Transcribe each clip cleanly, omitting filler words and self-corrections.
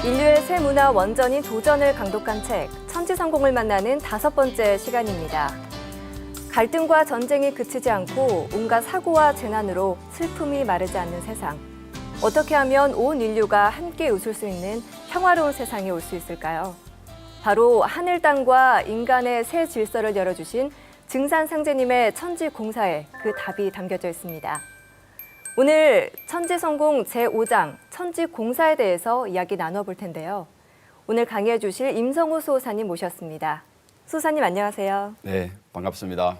인류의 새 문화 원전인 도전을 강독한 책, 천지성공을 만나는 5번째 시간입니다. 갈등과 전쟁이 그치지 않고 온갖 사고와 재난으로 슬픔이 마르지 않는 세상. 어떻게 하면 온 인류가 함께 웃을 수 있는 평화로운 세상이 올 수 있을까요? 바로 하늘 땅과 인간의 새 질서를 열어주신 증산상제님의 천지공사에 그 답이 담겨져 있습니다. 오늘 천지성공 제5장 천지공사에 대해서 이야기 나눠볼 텐데요. 오늘 강의해 주실 임성우 수호사님 모셨습니다. 수호사님 안녕하세요. 네, 반갑습니다.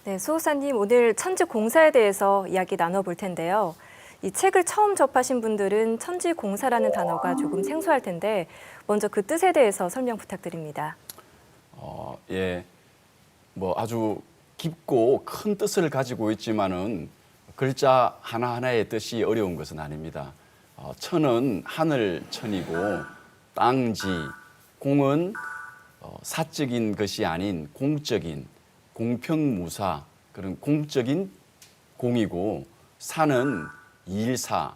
네, 수호사님 오늘 천지공사에 대해서 이야기 나눠볼 텐데요. 이 책을 처음 접하신 분들은 천지공사라는 단어가 조금 생소할 텐데 먼저 그 뜻에 대해서 설명 부탁드립니다. 아주 깊고 큰 뜻을 가지고 있지만은 글자 하나하나의 뜻이 어려운 것은 아닙니다. 천은 하늘 천이고 땅지, 공은 사적인 것이 아닌 공적인, 공평무사 그런 공적인 공이고 사는 일사,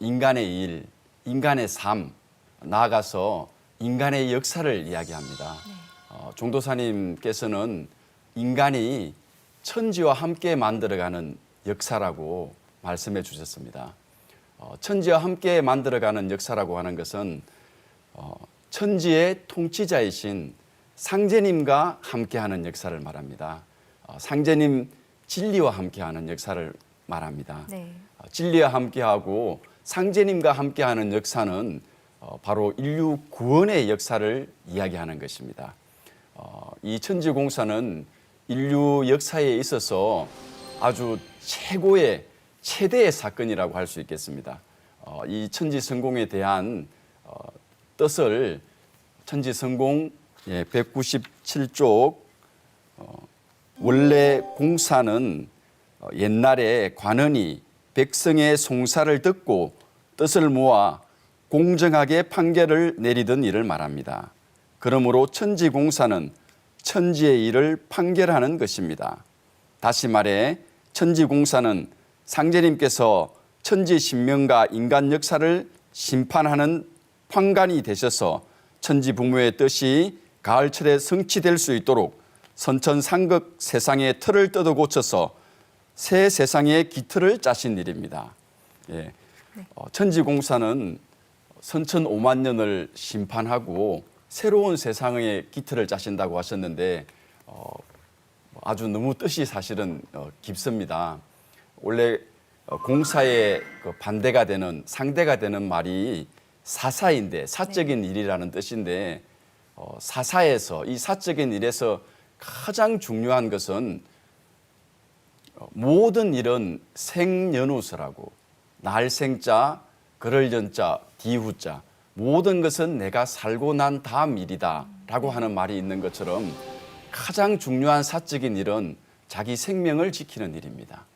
인간의 일, 인간의 삶, 나아가서 인간의 역사를 이야기합니다. 종도사님께서는 인간이 천지와 함께 만들어가는 역사라고 말씀해 주셨습니다. 천지와 함께 만들어가는 역사라고 하는 것은 천지의 통치자이신 상제님과 함께하는 역사를 말합니다. 상제님 진리와 함께하는 역사를 말합니다. 네. 진리와 함께하고 상제님과 함께하는 역사는 바로 인류 구원의 역사를 이야기하는 것입니다. 이 천지공사는 인류 역사에 있어서 아주 최대의 사건이라고 할 수 있겠습니다. 이 천지성공에 대한 뜻을 천지성공 197쪽 원래 공사는 옛날에 관원이 백성의 송사를 듣고 뜻을 모아 공정하게 판결을 내리던 일을 말합니다. 그러므로 천지공사는 천지의 일을 판결하는 것입니다. 다시 말해 천지공사는 상제님께서 천지신명과 인간 역사를 심판하는 판관이 되셔서 천지부모의 뜻이 가을철에 성취될 수 있도록 선천상극 세상의 틀을 뜯어 고쳐서 새 세상의 기틀을 짜신 일입니다. 천지공사는 선천 5만 년을 심판하고 새로운 세상의 기틀을 짜신다고 하셨는데 아주 너무 뜻이 사실은 깊습니다. 원래 공사의 반대가 되는 상대가 되는 말이 사사인데 사적인 일이라는 뜻인데 사사에서 이 사적인 일에서 가장 중요한 것은 모든 일은 생연우서라고 날생자, 그럴연자, 디후자 모든 것은 내가 살고 난 다음 일이다 라고 하는 말이 있는 것처럼 가장 중요한 사적인 일은 자기 생명을 지키는 일입니다.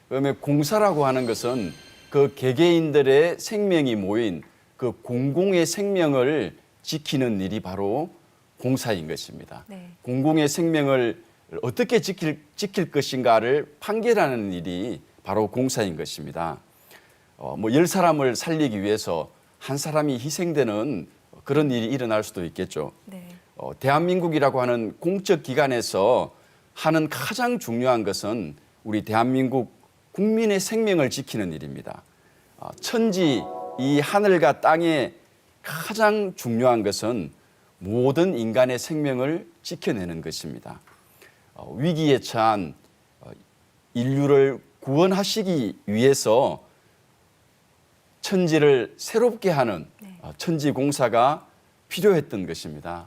그러면 공사라고 하는 것은 그 개개인들의 생명이 모인 그 공공의 생명을 지키는 일이 바로 공사인 것입니다. 네. 공공의 생명을 어떻게 지킬 것인가를 판결하는 일이 바로 공사인 것입니다. 10사람을 살리기 위해서 한 사람이 희생되는 그런 일이 일어날 수도 있겠죠. 네. 대한민국이라고 하는 공적 기관에서 하는 가장 중요한 것은 우리 대한민국 국민의 생명을 지키는 일입니다. 천지, 이 하늘과 땅에 가장 중요한 것은 모든 인간의 생명을 지켜내는 것입니다. 위기에 처한 인류를 구원하시기 위해서 천지를 새롭게 하는 천지공사가 필요했던 것입니다.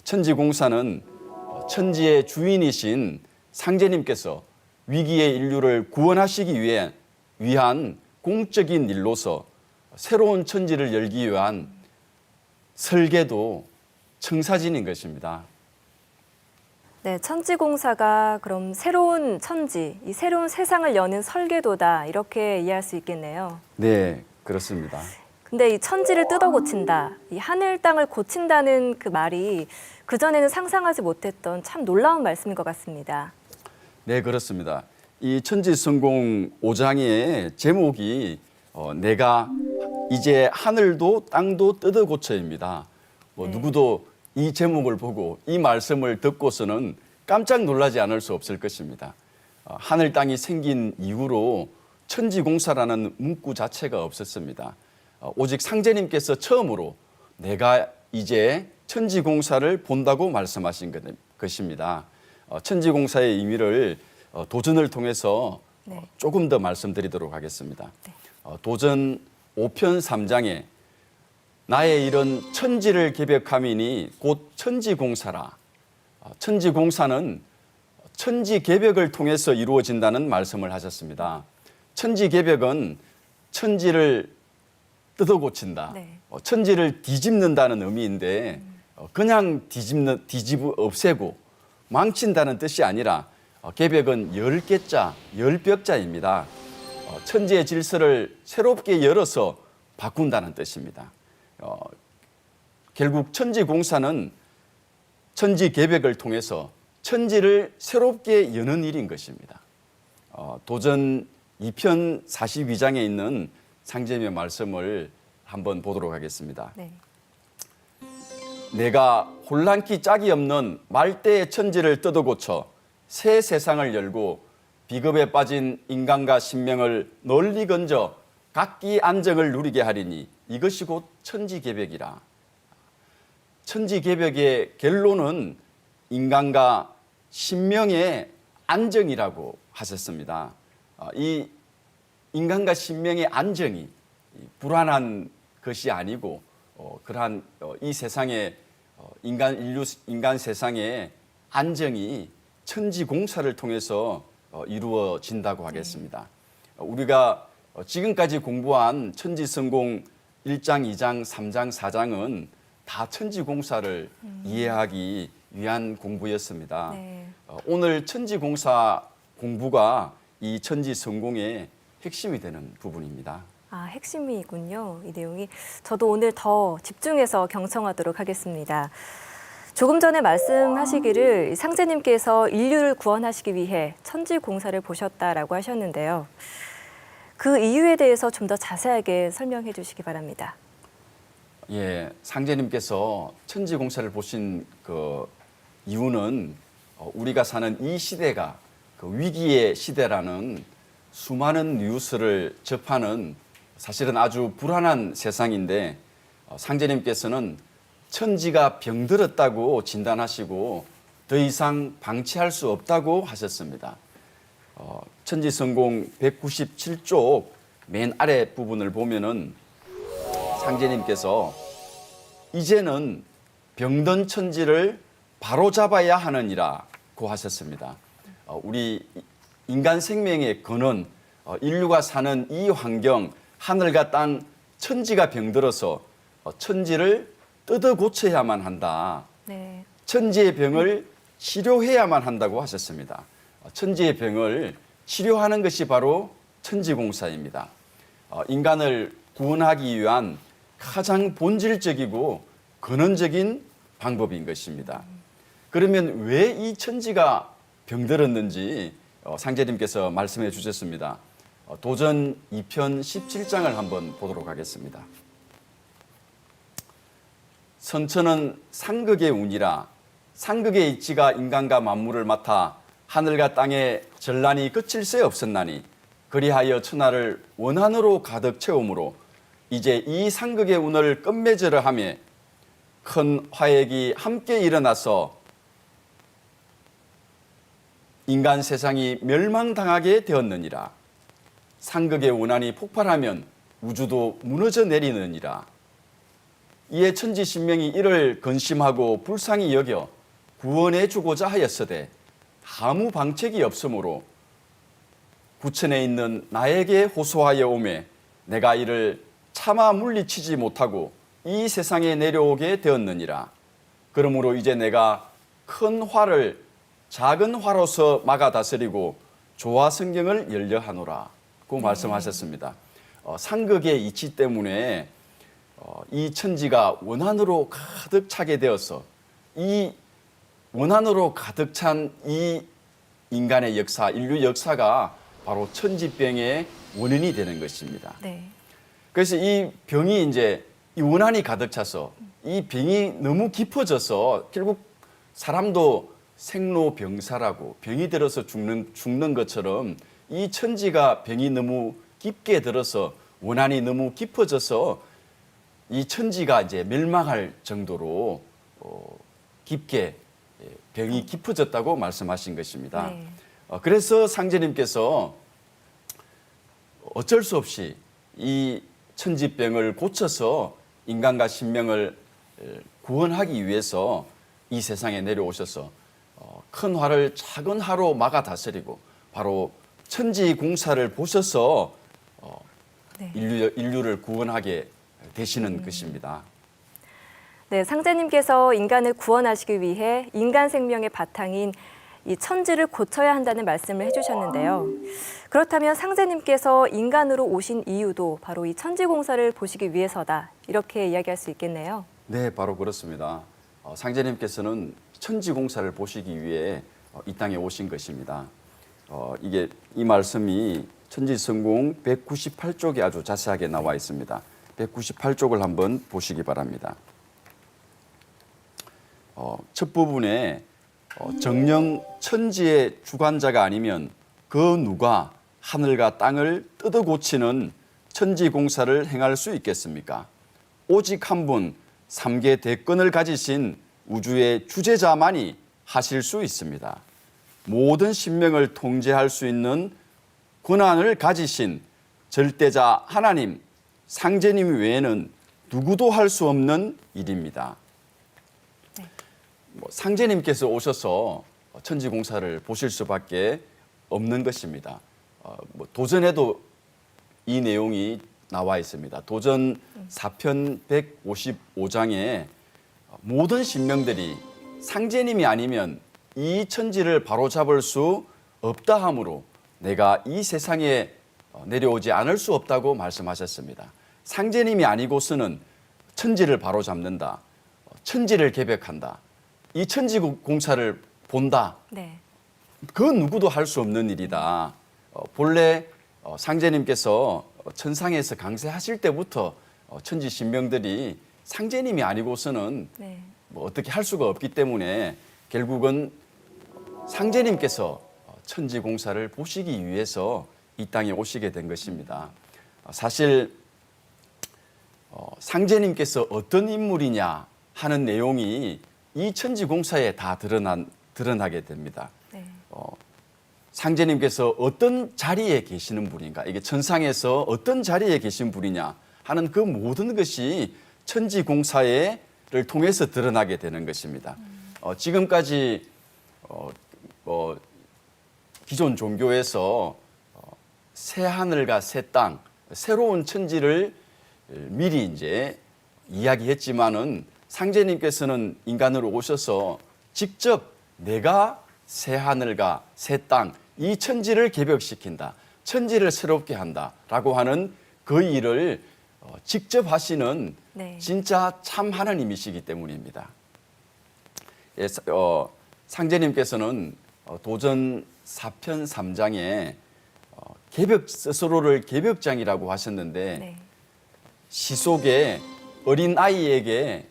천지공사는 천지의 주인이신 상제님께서 위기의 인류를 구원하시기 위한 공적인 일로서 새로운 천지를 열기 위한 설계도 청사진인 것입니다. 네, 천지공사가 그럼 새로운 천지, 이 새로운 세상을 여는 설계도다 이렇게 이해할 수 있겠네요. 네, 그렇습니다. 근데 이 천지를 뜯어 고친다, 이 하늘 땅을 고친다는 그 말이 그전에는 상상하지 못했던 참 놀라운 말씀인 것 같습니다. 네, 그렇습니다. 이 천지성공 5장의 제목이 내가 이제 하늘도 땅도 뜯어 고쳐입니다. 네. 누구도 이 제목을 보고 이 말씀을 듣고서는 깜짝 놀라지 않을 수 없을 것입니다. 하늘 땅이 생긴 이후로 천지공사라는 문구 자체가 없었습니다. 오직 상제님께서 처음으로 내가 이제 천지공사를 본다고 말씀하신 것입니다. 천지공사의 의미를 도전을 통해서 네. 조금 더 말씀드리도록 하겠습니다. 네. 도전 5편 3장에 나의 이런 천지를 개벽함이니 곧 천지공사라. 천지공사는 천지개벽을 통해서 이루어진다는 말씀을 하셨습니다. 천지개벽은 천지를 뜯어고친다. 네. 천지를 뒤집는다는 의미인데 그냥 뒤집어 없애고 망친다는 뜻이 아니라 개벽은 10개자, 10벽자입니다. 천지의 질서를 새롭게 열어서 바꾼다는 뜻입니다. 결국 천지공사는 천지개벽을 통해서 천지를 새롭게 여는 일인 것입니다. 도전 2편 42장에 있는 상제님의 말씀을 한번 보도록 하겠습니다. 네. 내가 혼란키 짝이 없는 말대의 천지를 뜯어고쳐 새 세상을 열고 비겁에 빠진 인간과 신명을 널리 건져 각기 안정을 누리게 하리니 이것이 곧 천지개벽이라. 천지개벽의 결론은 인간과 신명의 안정이라고 하셨습니다. 이 인간과 신명의 안정이 불안한 것이 아니고 그러한 이 세상의 인간 세상의 안정이 천지공사를 통해서 이루어진다고 하겠습니다. 우리가 지금까지 공부한 천지성공 1장, 2장, 3장, 4장은 다 천지공사를 이해하기 위한 공부였습니다. 네. 오늘 천지공사 공부가 이 천지성공의 핵심이 되는 부분입니다. 핵심이군요. 이 내용이. 저도 오늘 더 집중해서 경청하도록 하겠습니다. 조금 전에 말씀하시기를 상제님께서 인류를 구원하시기 위해 천지공사를 보셨다라고 하셨는데요. 그 이유에 대해서 좀 더 자세하게 설명해 주시기 바랍니다. 예, 상제님께서 천지공사를 보신 그 이유는 우리가 사는 이 시대가 그 위기의 시대라는 수많은 뉴스를 접하는 사실은 아주 불안한 세상인데 상제님께서는 천지가 병들었다고 진단하시고 더 이상 방치할 수 없다고 하셨습니다. 천지성공 197쪽 맨 아래 부분을 보면은 상제님께서 이제는 병든 천지를 바로잡아야 하느니라고 하셨습니다. 우리 인간 생명의 근원, 인류가 사는 이 환경, 하늘과 땅, 천지가 병들어서 천지를 뜯어 고쳐야만 한다. 네. 천지의 병을 치료해야만 한다고 하셨습니다. 천지의 병을 치료하는 것이 바로 천지공사입니다. 인간을 구원하기 위한 가장 본질적이고 근원적인 방법인 것입니다. 그러면 왜 이 천지가 병들었는지 상제님께서 말씀해 주셨습니다. 도전 2편 17장을 한번 보도록 하겠습니다. 선천은 상극의 운이라 상극의 이치가 인간과 만물을 맡아 하늘과 땅에 전란이 그칠 새 없었나니 그리하여 천하를 원한으로 가득 채우므로 이제 이 상극의 운을 끝맺으려 하며 큰 화액이 함께 일어나서 인간 세상이 멸망당하게 되었느니라. 상극의 원한이 폭발하면 우주도 무너져 내리느니라. 이에 천지신명이 이를 근심하고 불쌍히 여겨 구원해 주고자 하였으되 아무 방책이 없으므로 구천에 있는 나에게 호소하여 오매 내가 이를 차마 물리치지 못하고 이 세상에 내려오게 되었느니라. 그러므로 이제 내가 큰 화를 작은 화로서 막아 다스리고 조화성경을 열려하노라. 고 말씀하셨습니다. 상극의 이치 때문에 이 천지가 원한으로 가득 차게 되어서 이 원한으로 가득 찬 이 인간의 역사, 인류 역사가 바로 천지병의 원인이 되는 것입니다. 네. 그래서 이 병이 이제 이 원한이 가득 차서 이 병이 너무 깊어져서 결국 사람도 생로병사라고 병이 들어서 죽는 것처럼 이 천지가 병이 너무 깊게 들어서 원한이 너무 깊어져서 이 천지가 이제 멸망할 정도로 깊게 병이 깊어졌다고 말씀하신 것입니다. 네. 그래서 상제님께서 어쩔 수 없이 이 천지병을 고쳐서 인간과 신명을 구원하기 위해서 이 세상에 내려오셔서 큰 화를 작은 화로 막아 다스리고 바로 천지 공사를 보셔서 네. 인류를 구원하게 되시는 것입니다. 네, 상제님께서 인간을 구원하시기 위해 인간 생명의 바탕인 이 천지를 고쳐야 한다는 말씀을 해주셨는데요. 그렇다면 상제님께서 인간으로 오신 이유도 바로 이 천지 공사를 보시기 위해서다, 이렇게 이야기할 수 있겠네요. 네, 바로 그렇습니다. 상제님께서는 천지 공사를 보시기 위해 이 땅에 오신 것입니다. 이게 이 말씀이 천지성공 198쪽에 아주 자세하게 나와 있습니다. 198쪽을 한번 보시기 바랍니다. 첫 부분에 정녕 천지의 주관자가 아니면 그 누가 하늘과 땅을 뜯어 고치는 천지 공사를 행할 수 있겠습니까? 오직 한 분 삼계 대권을 가지신 우주의 주재자만이 하실 수 있습니다. 모든 신명을 통제할 수 있는 권한을 가지신 절대자 하나님, 상제님 외에는 누구도 할 수 없는 일입니다. 상제님께서 오셔서 천지 공사를 보실 수밖에 없는 것입니다. 도전에도 이 내용이 나와 있습니다. 도전 4편 155장에 모든 신명들이 상제님이 아니면 이 천지를 바로잡을 수 없다 하므로 내가 이 세상에 내려오지 않을 수 없다고 말씀하셨습니다. 상제님이 아니고서는 천지를 바로잡는다, 천지를 개벽한다, 이 천지 공사를 본다. 네. 그 누구도 할 수 없는 일이다. 본래 상제님께서 천상에서 강세하실 때부터 천지 신명들이 상제님이 아니고서는 네. 뭐 어떻게 할 수가 없기 때문에 결국은 상제님께서 천지 공사를 보시기 위해서 이 땅에 오시게 된 것입니다. 사실 상제님께서 어떤 인물이냐 하는 내용이 이 천지 공사에 다 드러나게 됩니다. 네. 상제님께서 어떤 자리에 계시는 분인가, 이게 천상에서 어떤 자리에 계신 분이냐 하는 그 모든 것이 천지 공사를 통해서 드러나게 되는 것입니다. 지금까지 기존 종교에서 새 하늘과 새 땅, 새로운 천지를 미리 이제 이야기했지만은 상제님께서는 인간으로 오셔서 직접 내가 새 하늘과 새 땅, 이 천지를 개벽시킨다, 천지를 새롭게 한다라고 하는 그 일을 직접 하시는 네. 진짜 참 하나님이시기 때문입니다. 상제님께서는 도전 4편 3장에 스스로를 개벽장이라고 하셨는데 네. 시 속에 어린 아이에게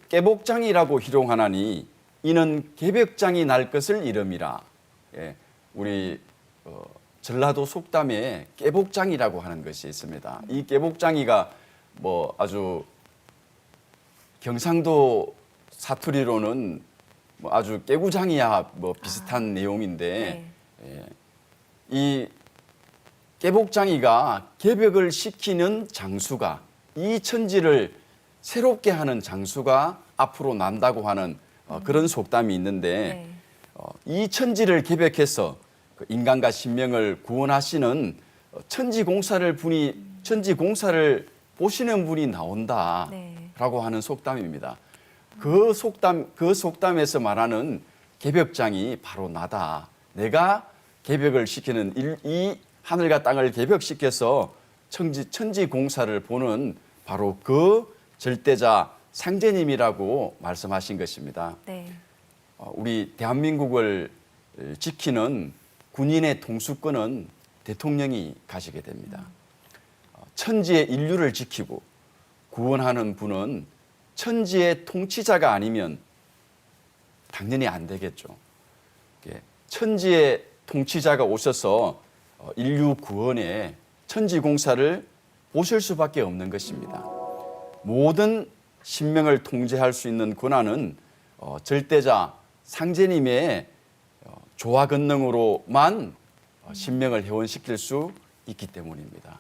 깨복장이라고 희롱하나니 이는 개벽장이 날 것을 이름이라. 우리 전라도 속담에 깨복장이라고 하는 것이 있습니다. 이 깨복장이가 뭐 아주 경상도 사투리로는 뭐 아주 깨구장이야 뭐 비슷한 내용인데 이 깨복장이가 개벽을 시키는 장수가, 이 천지를 새롭게 하는 장수가 앞으로 난다고 하는 그런 속담이 있는데 이 천지를 개벽해서 인간과 신명을 구원하시는 천지 공사를 보시는 분이 나온다라고 하는 속담입니다. 그 속담에서 말하는 개벽장이 바로 나다. 내가 개벽을 시키는 이 하늘과 땅을 개벽시켜서 천지 공사를 보는 바로 그 절대자 상제님이라고 말씀하신 것입니다. 네. 우리 대한민국을 지키는 군인의 통수권은 대통령이 가지게 됩니다. 천지의 인류를 지키고 구원하는 분은 천지의 통치자가 아니면 당연히 안 되겠죠. 천지의 통치자가 오셔서 인류 구원에 천지공사를 보실 수밖에 없는 것입니다. 모든 신명을 통제할 수 있는 권한은 절대자 상제님의 조화 권능으로만 신명을 회원시킬 수 있기 때문입니다.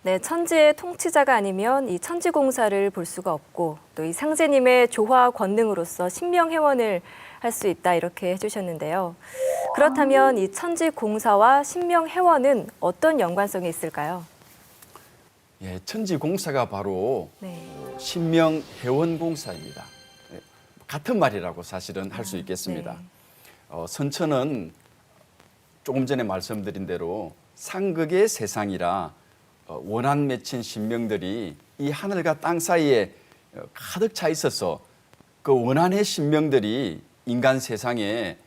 네, 천지의 통치자가 아니면 이 천지공사를 볼 수가 없고 또 이 상제님의 조화 권능으로서 신명회원을 할 수 있다 이렇게 해주셨는데요. 그렇다면 이 천지공사와 신명회원은 어떤 연관성이 있을까요? 예, 천지공사가 바로 네. 신명회원공사입니다. 같은 말이라고 사실은 할 수 있겠습니다. 네. 선천은 조금 전에 말씀드린 대로 상극의 세상이라 원한 맺힌 신명들이 이 하늘과 땅 사이에 가득 차 있어서 그 원한의 신명들이 인간 세상에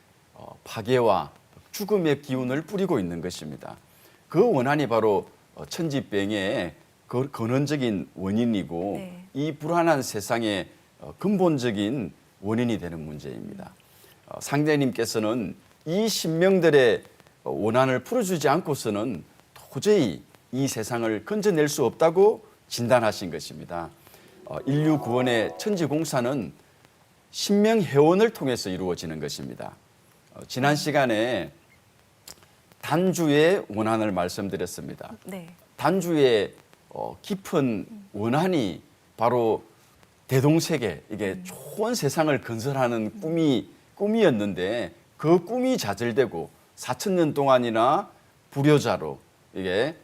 파괴와 죽음의 기운을 뿌리고 있는 것입니다. 그 원한이 바로 천지병의 근원적인 원인이고 네. 이 불안한 세상의 근본적인 원인이 되는 문제입니다. 상대님께서는 이 신명들의 원한을 풀어주지 않고서는 도저히 이 세상을 건져낼 수 없다고 진단하신 것입니다. 인류 구원의 천지공사는 신명회원을 통해서 이루어지는 것입니다. 지난 시간에 단주의 원한을 말씀드렸습니다. 네. 단주의 깊은 원한이 바로 대동세계, 이게 좋은 세상을 건설하는 꿈이었는데 그 꿈이 좌절되고 4,000년 동안이나 불효자로 이게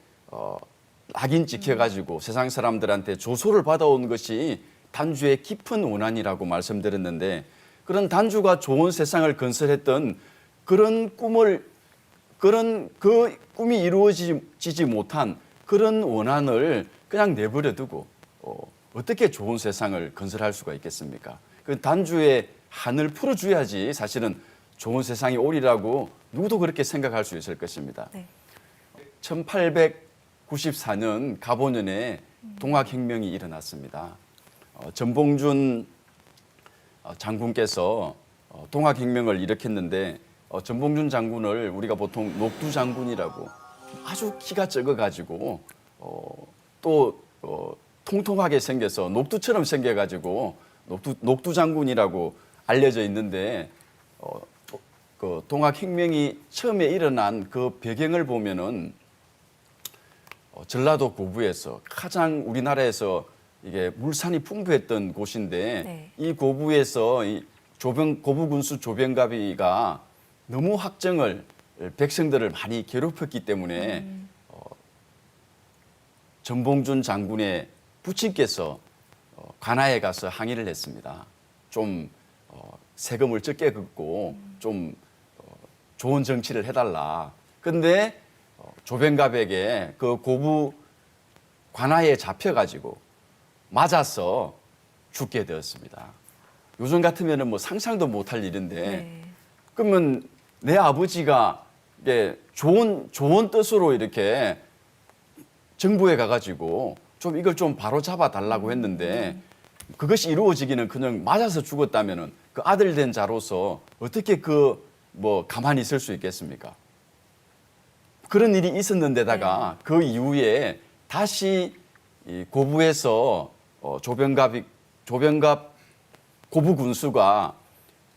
낙인 찍혀가지고 세상 사람들한테 조소를 받아온 것이 단주의 깊은 원한이라고 말씀드렸는데 그런 단주가 좋은 세상을 건설했던 그 꿈이 이루어지지 못한 그런 원한을 그냥 내버려 두고 어떻게 좋은 세상을 건설할 수가 있겠습니까? 그 단주의 한을 풀어줘야지 사실은 좋은 세상이 오리라고 누구도 그렇게 생각할 수 있을 것입니다. 네. 1894년 갑오년에 동학혁명이 일어났습니다. 전봉준 장군께서 동학혁명을 일으켰는데 전봉준 장군을 우리가 보통 녹두장군이라고 아주 키가 적어가지고 또 통통하게 생겨서 녹두처럼 생겨가지고 녹두장군이라고 알려져 있는데 그 동학혁명이 처음에 일어난 그 배경을 보면은 전라도 고부에서 가장 우리나라에서 이게 물산이 풍부했던 곳인데 네. 이 고부에서 이 고부 군수 조병갑이가 너무 학정을 백성들을 많이 괴롭혔기 때문에 전봉준 장군의 부친께서 관아에 가서 항의를 했습니다. 좀 세금을 적게 걷고 좀 좋은 정치를 해달라. 근데 조병갑에게 그 고부 관아에 잡혀가지고 맞아서 죽게 되었습니다. 요즘 같으면은 뭐 상상도 못할 일인데 네. 그러면 내 아버지가 이게 좋은 뜻으로 이렇게 정부에 가가지고 좀 이걸 좀 바로 잡아 달라고 했는데 그것이 이루어지기는 그냥 맞아서 죽었다면은 그 아들 된 자로서 어떻게 가만히 있을 수 있겠습니까? 그런 일이 있었는데다가 그 이후에 다시 이 고부에서 조병갑 고부 군수가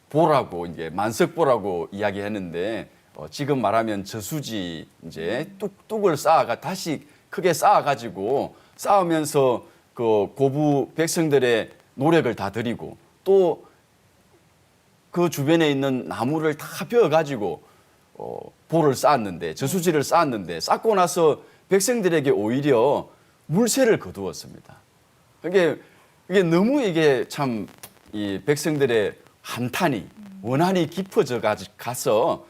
보라고 이제 만석보라고 이야기했는데 지금 말하면 저수지 이제 뚝뚝을 다시 크게 쌓아가지고 쌓으면서 그 고부 백성들의 노력을 다 들이고 또 그 주변에 있는 나무를 다 베어가지고 보를 쌓았는데 저수지를 쌓았는데 쌓고 나서 백성들에게 오히려 물세를 거두었습니다. 이게 너무 이게 참 이 백성들의 한탄이 원한이 깊어져 가서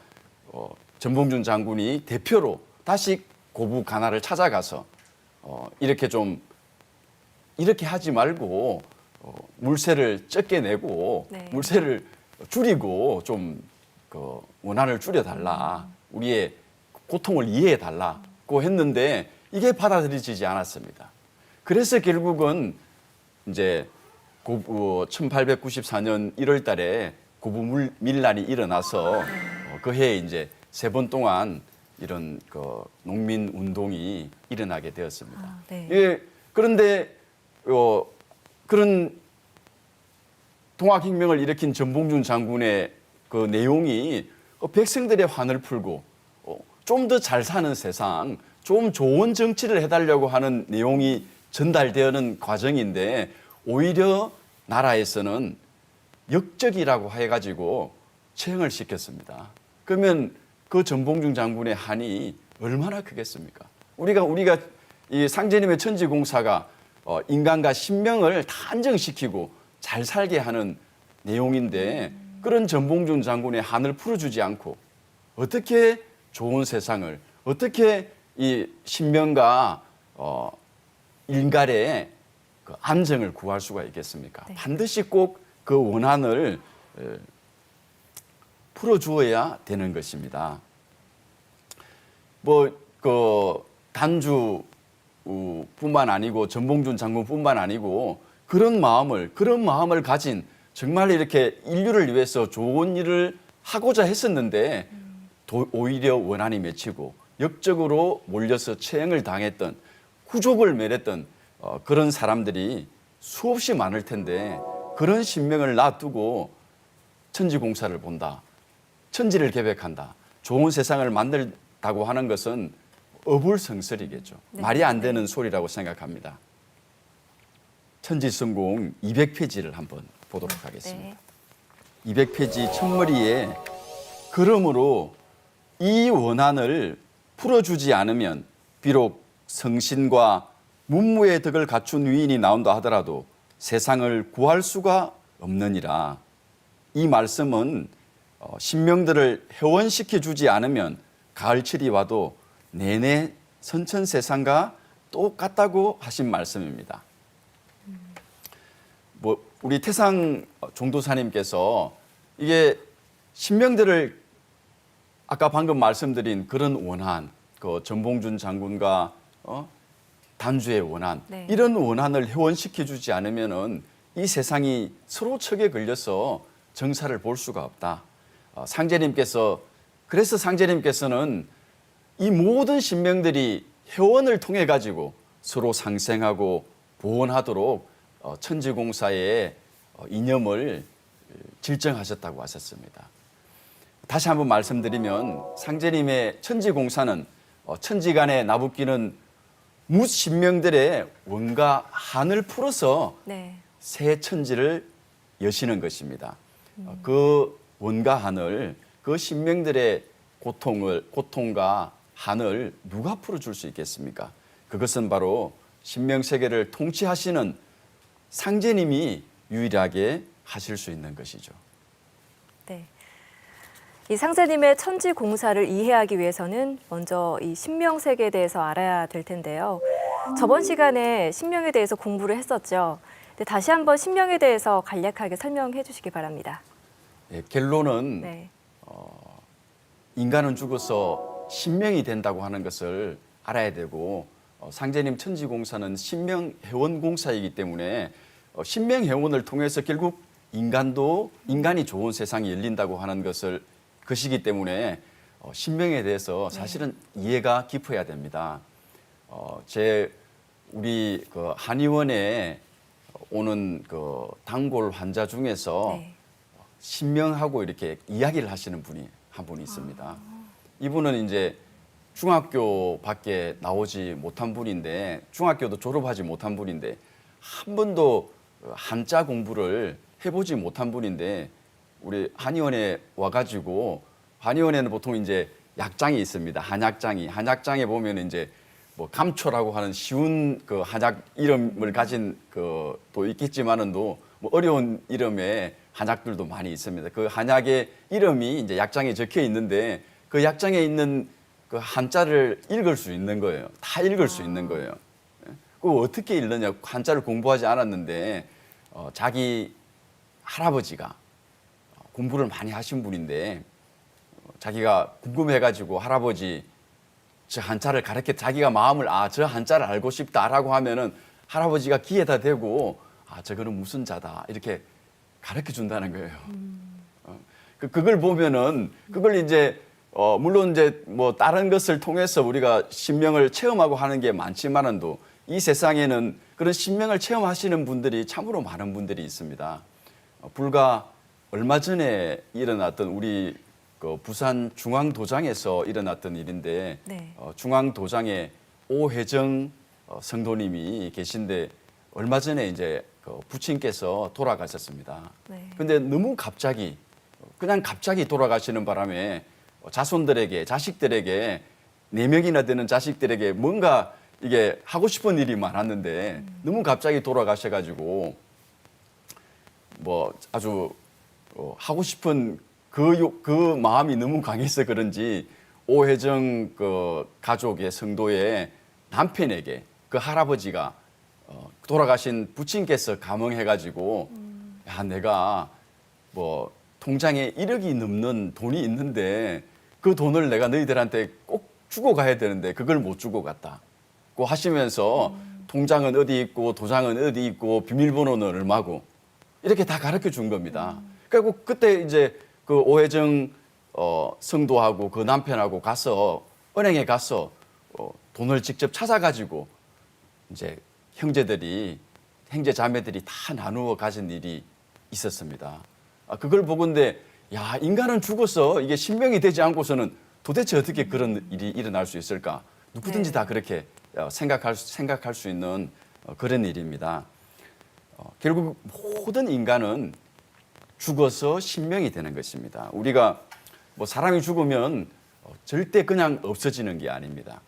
전봉준 장군이 대표로 다시 고부 관아를 찾아가서 이렇게 하지 말고 물세를 적게 내고 네. 물세를 줄이고 좀 그 원한을 줄여달라. 우리의 고통을 이해해 달라고 했는데 이게 받아들여지지 않았습니다. 그래서 결국은 이제 1894년 1월 달에 고부 밀란이 일어나서 그 해에 이제 3번 동안 이런 그 농민 운동이 일어나게 되었습니다. 네. 예, 그런데 그런 통학혁명을 일으킨 전봉준 장군의 그 내용이 백성들의 환을 풀고 좀 더 잘 사는 세상, 좀 좋은 정치를 해달라고 하는 내용이 전달되는 과정인데 오히려 나라에서는 역적이라고 해가지고 처형을 시켰습니다. 그러면 그 전봉준 장군의 한이 얼마나 크겠습니까? 우리가 이 상제님의 천지공사가 인간과 신명을 다 안정시키고 잘 살게 하는 내용인데 그런 전봉준 장군의 한을 풀어주지 않고 어떻게 좋은 세상을 어떻게 이 신명과 인간의 그 안정을 구할 수가 있겠습니까? 네. 반드시 꼭 그 원한을 풀어주어야 되는 것입니다. 그 단주 뿐만 아니고 전봉준 장군뿐만 아니고 그런 마음을 가진 정말 이렇게 인류를 위해서 좋은 일을 하고자 했었는데 오히려 원한이 맺히고 역적으로 몰려서 처형을 당했던 후족을 맺었던 그런 사람들이 수없이 많을 텐데 그런 신명을 놔두고 천지공사를 본다. 천지를 계획한다. 좋은 세상을 만들다고 하는 것은 어불성설이겠죠. 네. 말이 안 되는 소리라고 생각합니다. 천지성공 200페이지를 한번 보도록 하겠습니다. 네. 200페이지 첫머리에 그러므로 이 원한을 풀어주지 않으면 비록 성신과 문무의 덕을 갖춘 위인이 나온다 하더라도 세상을 구할 수가 없느니라. 이 말씀은 신명들을 회원시켜 주지 않으면 가을철이 와도 내내 선천세상과 똑같다고 하신 말씀입니다. 우리 태상 종도사님께서 이게 신명들을 아까 방금 말씀드린 그런 원한, 그 전봉준 장군과 단주의 원한, 네. 이런 원한을 회원시켜 주지 않으면은 이 세상이 서로 척에 걸려서 정사를 볼 수가 없다. 그래서 상제님께서는 이 모든 신명들이 회원을 통해 가지고 서로 상생하고 보원하도록 천지공사의 이념을 질정하셨다고 하셨습니다. 다시 한번 말씀드리면 상제님의 천지공사는 천지간에 나부끼는 무신명들의 원과 한을 풀어서 네. 새 천지를 여시는 것입니다. 그 원과 한을 그 신명들의 고통과 한을 누가 풀어줄 수 있겠습니까? 그것은 바로 신명세계를 통치하시는 상제님이 유일하게 하실 수 있는 것이죠. 네. 이 상제님의 천지 공사를 이해하기 위해서는 먼저 이 신명세계에 대해서 알아야 될 텐데요. 저번 시간에 신명에 대해서 공부를 했었죠. 근데 다시 한번 신명에 대해서 간략하게 설명해 주시기 바랍니다. 예, 결론은 네. 인간은 죽어서 신명이 된다고 하는 것을 알아야 되고 상제님 천지공사는 신명회원공사이기 때문에 신명회원을 통해서 결국 인간이 좋은 세상이 열린다고 하는 것이기 때문에 신명에 대해서 사실은 이해가 깊어야 됩니다. 우리 그 한의원에 오는 그 단골 환자 중에서 네. 신명하고 이렇게 이야기를 하시는 분이 한 분 있습니다. 이분은 이제 중학교밖에 나오지 못한 분인데 중학교도 졸업하지 못한 분인데 한 번도 한자 공부를 해보지 못한 분인데 우리 한의원에 와가지고 한의원에는 보통 이제 약장이 있습니다. 한약장에 보면 이제 뭐 감초라고 하는 쉬운 그 한약 이름을 가진 또 있겠지만은도 뭐 어려운 이름의 한약들도 많이 있습니다. 그 한약의 이름이 이제 약장에 적혀 있는데 그 약장에 있는 그 한자를 읽을 수 있는 거예요. 다 읽을 수 있는 거예요. 그 어떻게 읽느냐? 한자를 공부하지 않았는데 자기 할아버지가 공부를 많이 하신 분인데 자기가 궁금해가지고 할아버지 저 한자를 가르쳐 자기가 마음을 저 한자를 알고 싶다라고 하면은 할아버지가 귀에다 대고 저거는 무슨 자다 이렇게 가르쳐 준다는 거예요. 그걸 보면은 그걸 이제 물론 이제 뭐 다른 것을 통해서 우리가 신명을 체험하고 하는 게 많지만은도 이 세상에는 그런 신명을 체험하시는 분들이 참으로 많은 분들이 있습니다. 불과 얼마 전에 일어났던 우리 그 부산 중앙도장에서 일어났던 일인데 네. 중앙도장에 오혜정 성도님이 계신데 얼마 전에 이제 그 부친께서 돌아가셨습니다. 네. 근데 너무 그냥 갑자기 돌아가시는 바람에 자손들에게 자식들에게 4명이나 되는 자식들에게 뭔가 이게 하고 싶은 일이 많았는데 너무 갑자기 돌아가셔가지고 뭐 아주 하고 싶은 그 마음이 너무 강해서 그런지 오혜정 그 가족의 성도의 남편에게 그 할아버지가 돌아가신 부친께서 감흥해가지고 야 내가 뭐 통장에 1억이 넘는 돈이 있는데 그 돈을 내가 너희들한테 꼭 주고 가야 되는데 그걸 못 주고 갔다고 하시면서 통장은 어디 있고 도장은 어디 있고 비밀번호는 얼마고 이렇게 다 가르쳐 준 겁니다. 그리고 그때 이제 그 오혜정 성도하고 그 남편하고 가서 은행에 가서 돈을 직접 찾아가지고 이제 형제 자매들이 다 나누어 가진 일이 있었습니다. 그걸 보건대 야 인간은 죽어서 이게 신명이 되지 않고서는 도대체 어떻게 그런 일이 일어날 수 있을까? 누구든지 네. 다 그렇게 생각할 수 있는 그런 일입니다. 결국 모든 인간은 죽어서 신명이 되는 것입니다. 우리가 뭐 사람이 죽으면 절대 그냥 없어지는 게 아닙니다.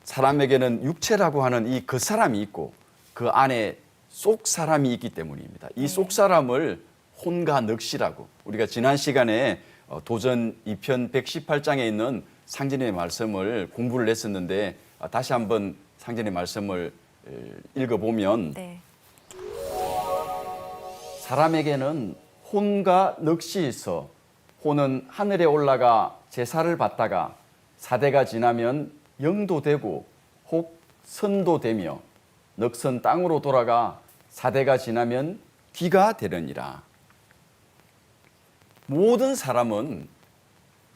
사람에게는 육체라고 하는 이 겉사람이 있고 그 안에 속사람이 있기 때문입니다. 이 속사람을 혼과 넋이라고 우리가 지난 시간에 도전 2편 118장에 있는 상진의 말씀을 공부를 했었는데 다시 한번 상진의 말씀을 읽어보면 네. 사람에게는 혼과 넋이 있어 혼은 하늘에 올라가 제사를 받다가 사대가 지나면 영도 되고 혹 선도 되며 넋은 땅으로 돌아가 사대가 지나면 귀가 되느니라. 모든 사람은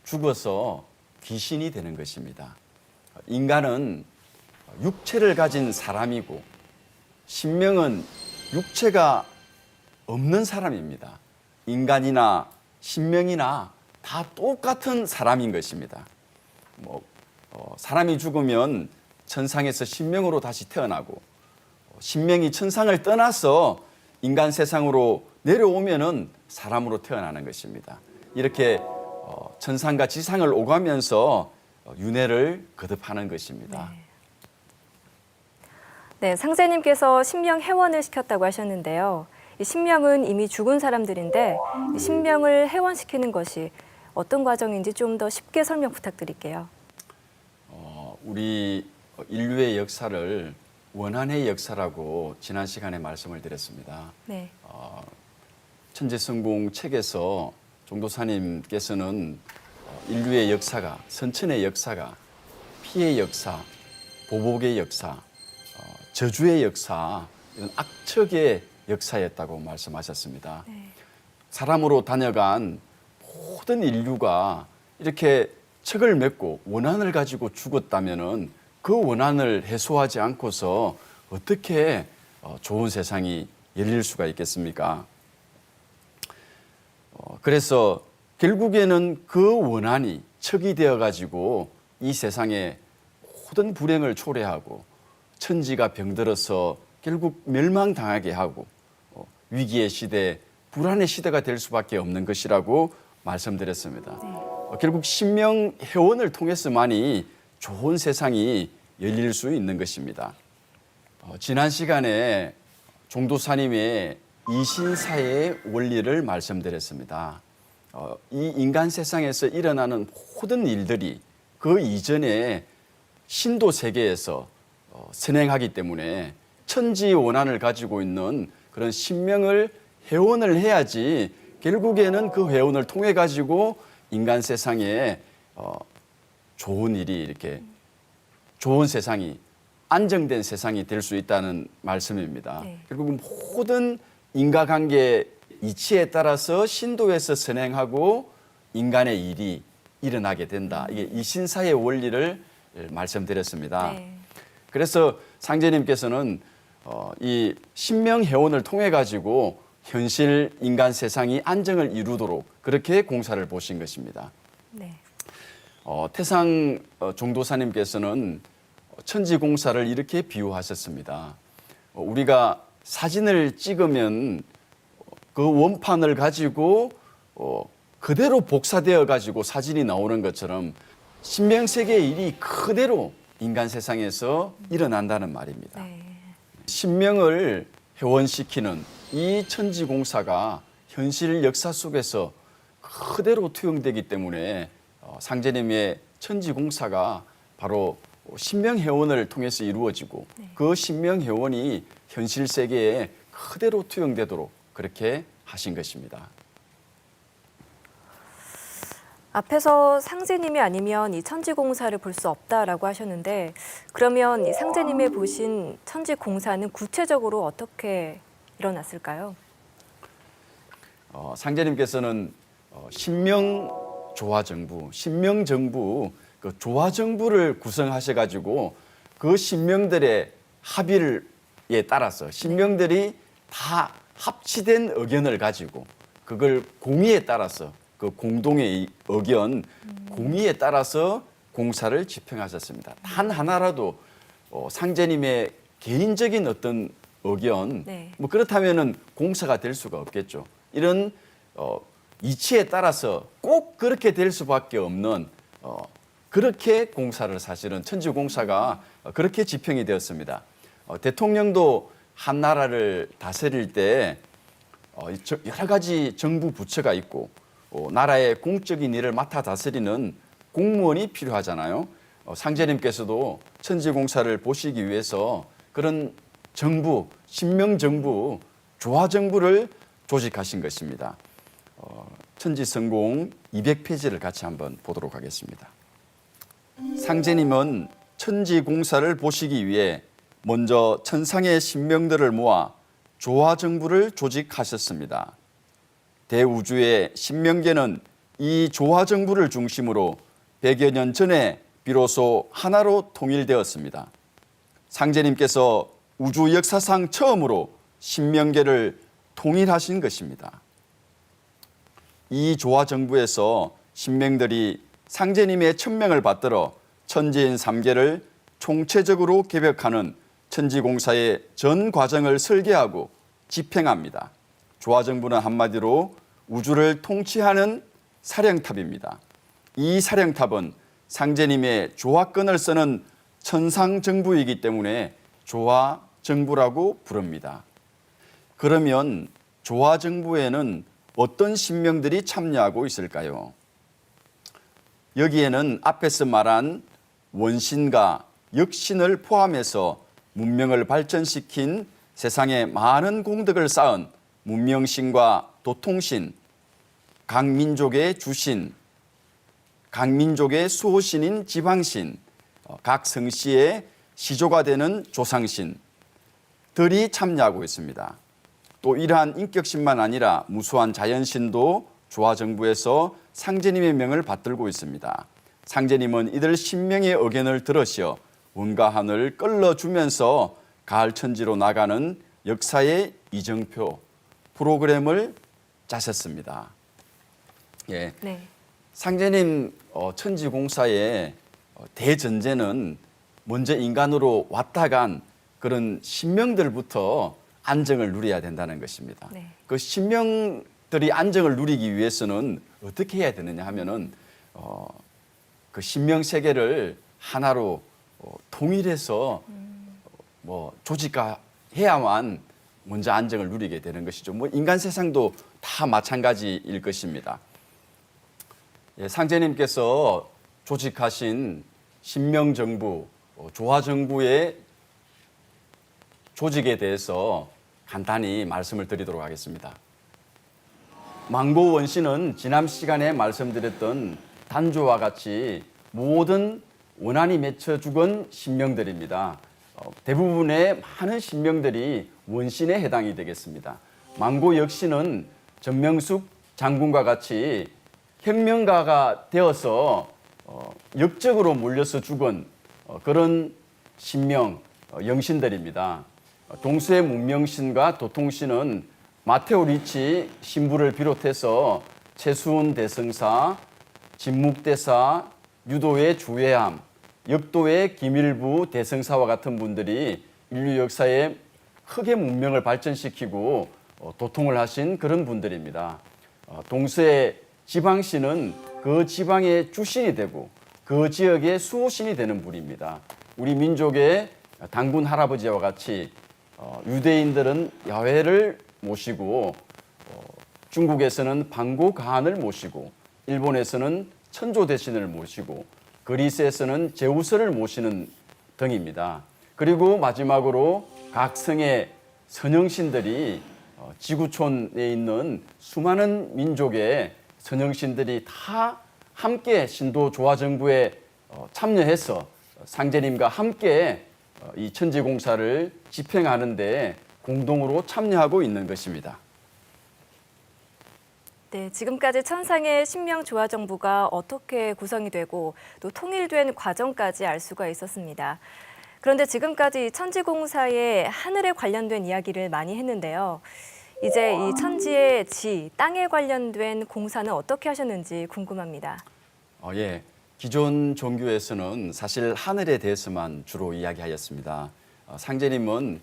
죽어서 귀신이 되는 것입니다. 인간은 육체를 가진 사람이고 신명은 육체가 없는 사람입니다. 인간이나 신명이나 다 똑같은 사람인 것입니다. 사람이 죽으면 천상에서 신명으로 다시 태어나고 신명이 천상을 떠나서 인간 세상으로 내려오면은 사람으로 태어나는 것입니다. 이렇게 천상과 지상을 오가면서 윤회를 거듭하는 것입니다. 네, 상제님께서 신명 회원을 시켰다고 하셨는데요. 이 신명은 이미 죽은 사람들인데 이 신명을 회원시키는 것이 어떤 과정인지 좀 더 쉽게 설명 부탁드릴게요. 우리 인류의 역사를 원한의 역사라고 지난 시간에 말씀을 드렸습니다. 네. 천재성공 책에서 종도사님께서는 인류의 역사가 선천의 역사가 피의 역사, 보복의 역사, 저주의 역사 이런 악척의 역사였다고 말씀하셨습니다. 네. 사람으로 다녀간 모든 인류가 이렇게 척을 맺고 원한을 가지고 죽었다면은 그 원한을 해소하지 않고서 어떻게 좋은 세상이 열릴 수가 있겠습니까? 그래서 결국에는 그 원한이 척이 되어 가지고 이 세상에 모든 불행을 초래하고 천지가 병들어서 결국 멸망당하게 하고 위기의 시대, 불안의 시대가 될 수밖에 없는 것이라고 말씀드렸습니다. 결국 신명 회원을 통해서만이 좋은 세상이 열릴 수 있는 것입니다. 지난 시간에 종도사님의 이신사의 원리를 말씀드렸습니다. 이 인간 세상에서 일어나는 모든 일들이 그 이전에 신도 세계에서 선행하기 때문에 천지 원한을 가지고 있는 그런 신명을 회원을 해야지 결국에는 그 회원을 통해 가지고 인간 세상에 좋은 일이 이렇게 좋은 세상이 안정된 세상이 될 수 있다는 말씀입니다. 네. 그리고 모든 인과관계 이치에 따라서 신도에서 선행하고 인간의 일이 일어나게 된다. 이게 이신사의 원리를 말씀드렸습니다. 네. 그래서 상제님께서는 이 신명해원을 통해 가지고 현실 인간 세상이 안정을 이루도록 그렇게 공사를 보신 것입니다. 네. 태상 종도사님께서는 천지공사를 이렇게 비유하셨습니다. 우리가 사진을 찍으면 그 원판을 가지고 그대로 복사되어 가지고 사진이 나오는 것처럼 신명세계의 일이 그대로 인간 세상에서 일어난다는 말입니다. 네. 신명을 회원시키는 이 천지공사가 현실 역사 속에서 그대로 투영되기 때문에 상제님의 천지공사가 바로 신명회원을 통해서 이루어지고 그 신명회원이 현실 세계에 그대로 투영되도록 그렇게 하신 것입니다. 앞에서 상제님이 아니면 이 천지공사를 볼 수 없다라고 하셨는데 그러면 이 상제님이 보신 천지공사는 구체적으로 어떻게 일어났을까요? 상제님께서는 신명조화정부, 신명정부 그 조화정부를 구성하셔가지고 그 신명들의 합의에 따라서 신명들이 다 합치된 의견을 가지고 그걸 공의에 따라서 그 공동의 의견, 공의에 따라서 공사를 집행하셨습니다. 단 하나라도 상제님의 개인적인 어떤 의견, 네. 뭐 그렇다면은 공사가 될 수가 없겠죠. 이런 이치에 따라서 꼭 그렇게 될 수밖에 없는 그렇게 공사를 사실은 천지공사가 그렇게 집행이 되었습니다. 대통령도 한 나라를 다스릴 때 여러 가지 정부 부처가 있고 나라의 공적인 일을 맡아 다스리는 공무원이 필요하잖아요. 상제님께서도 천지공사를 보시기 위해서 그런 정부, 신명정부, 조화정부를 조직하신 것입니다. 천지성공 200페이지를 같이 한번 보도록 하겠습니다. 상제님은 천지공사를 보시기 위해 먼저 천상의 신명들을 모아 조화정부를 조직하셨습니다. 대우주의 신명계는 이 조화정부를 중심으로 100여 년 전에 비로소 하나로 통일되었습니다. 상제님께서 우주 역사상 처음으로 신명계를 통일하신 것입니다. 이 조화정부에서 신명들이 상제님의 천명을 받들어 천지인 3계를 총체적으로 개벽하는 천지공사의 전 과정을 설계하고 집행합니다. 조화정부는 한마디로 우주를 통치하는 사령탑입니다. 이 사령탑은 상제님의 조화권을 쓰는 천상정부이기 때문에 조화정부라고 부릅니다. 그러면 조화정부에는 어떤 신명들이 참여하고 있을까요? 여기에는 앞에서 말한 원신과 역신을 포함해서 문명을 발전시킨 세상에 많은 공덕을 쌓은 문명신과 도통신, 각 민족의 주신, 각 민족의 수호신인 지방신, 각 성씨의 시조가 되는 조상신들이 참여하고 있습니다. 또 이러한 인격신만 아니라 무수한 자연신도 조화정부에서 상제님의 명을 받들고 있습니다. 상제님은 이들 신명의 의견을 들으시어 원과 하늘 끌어주면서 가을천지로 나가는 역사의 이정표 프로그램을 짜셨습니다. 예. 네. 상제님 천지공사의 대전제는 먼저 인간으로 왔다 간 그런 신명들부터 안정을 누려야 된다는 것입니다. 네. 그 신명들이 안정을 누리기 위해서는 어떻게 해야 되느냐 하면은 그 신명 세계를 하나로 통일해서 조직화해야만 먼저 안정을 누리게 되는 것이죠. 뭐 인간 세상도 다 마찬가지일 것입니다. 예, 상제님께서 조직하신 신명정부, 조화정부의 조직에 대해서 간단히 말씀을 드리도록 하겠습니다. 망고원신은 지난 시간에 말씀드렸던 단조와 같이 모든 원한이 맺혀 죽은 신명들입니다. 대부분의 많은 신명들이 원신에 해당이 되겠습니다. 망고 역시는 전명숙 장군과 같이 혁명가가 되어서 역적으로 몰려서 죽은 그런 신명, 영신들입니다. 동서의 문명신과 도통신은 마테오 리치 신부를 비롯해서 최수훈 대성사, 진묵대사, 유도의 주회암, 역도의 김일부 대성사와 같은 분들이 인류 역사에 크게 문명을 발전시키고 도통을 하신 그런 분들입니다. 동서의 지방신은 그 지방의 주신이 되고 그 지역의 수호신이 되는 분입니다. 우리 민족의 당군 할아버지와 같이 유대인들은 야훼를 모시고 중국에서는 방고 가한을 모시고 일본에서는 천조 대신을 모시고 그리스에서는 제우스를 모시는 등입니다. 그리고 마지막으로 각 성의 선영신들이 지구촌에 있는 수많은 민족의 선영신들이 다 함께 신도 조화정부에 참여해서 상제님과 함께 이 천지공사를 집행하는 데 공동으로 참여하고 있는 것입니다. 네, 지금까지 천상의 신명조화정부가 어떻게 구성이 되고 또 통일된 과정까지 알 수가 있었습니다. 그런데 지금까지 천지공사의 하늘에 관련된 이야기를 많이 했는데요. 이제 이 천지의 지, 땅에 관련된 공사는 어떻게 하셨는지 궁금합니다. 예. 기존 종교에서는 사실 하늘에 대해서만 주로 이야기하였습니다. 상제님은